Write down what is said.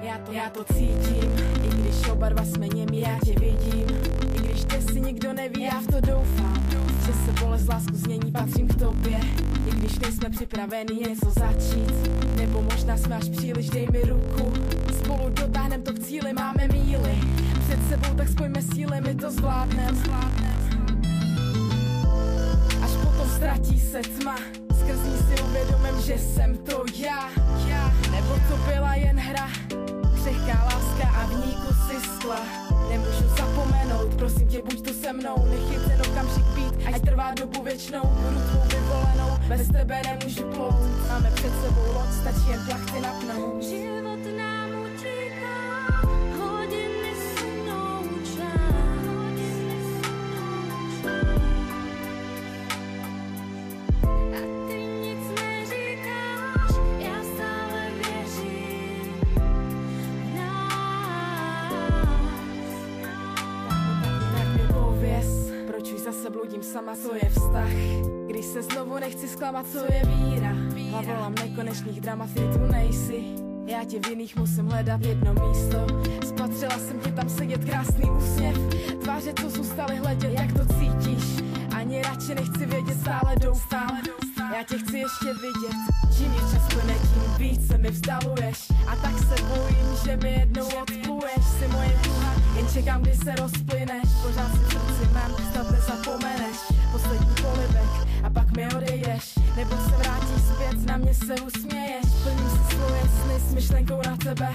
Já to cítím, i když oba dva jsme němi, já tě vidím. I když ty si nikdo neví, já v to doufám, že se bolest lásku změní, patřím k tobě. I když nejsme připraveni něco začít, nebo možná jsme až příliš, dej mi ruku. Spolu dotáhnem to k cíli, máme míly před sebou, tak spojme síly, my to zvládnem. Až potom ztratí se tma, skrz ní si uvědomím, že jsem to já. Nebo to byla jen hra, křehká láska a v ní kusy skla. Nemůžu zapomenout, prosím tě, buď tu se mnou. Nech je ten okamžik být, ať trvá dobu věčnou. Budu tvou vyvolenou, bez tebe nemůžu plout. Máme před sebou loď, stačí jen plachty napnout. Život nám utíká, hodiny sunou čas. A ty nic neříkáš, já stále věřím v nás. Tak mi pověz, proč už zase bludím sama, co je vztah. Když se znovu nechci zklamat, co je víra. Hlavolám nekonečných dramat, ty tu nejsi. Já tě v jiných musím hledat jedno místo. Spatřila jsem tě tam sedět, krásný úsměv. Tváře, co zůstaly hledět, jak to cítíš. Ani radši nechci vědět, stále doufám. Já tě chci ještě vidět. Čím je čas plyne, tím víc se mi vzdaluješ. A tak se bojím, že mi jednou odpluješ. Jsi moje duha, jen čekám, kdy se rozplyneš. Pořád si v srdci mám, snad nezapomeneš. Poslední polibek a pak mi odejdeš. Nebo se vrátíš zpět, na mě se usměješ. Plním si svoje sny s myšlenkou na tebe.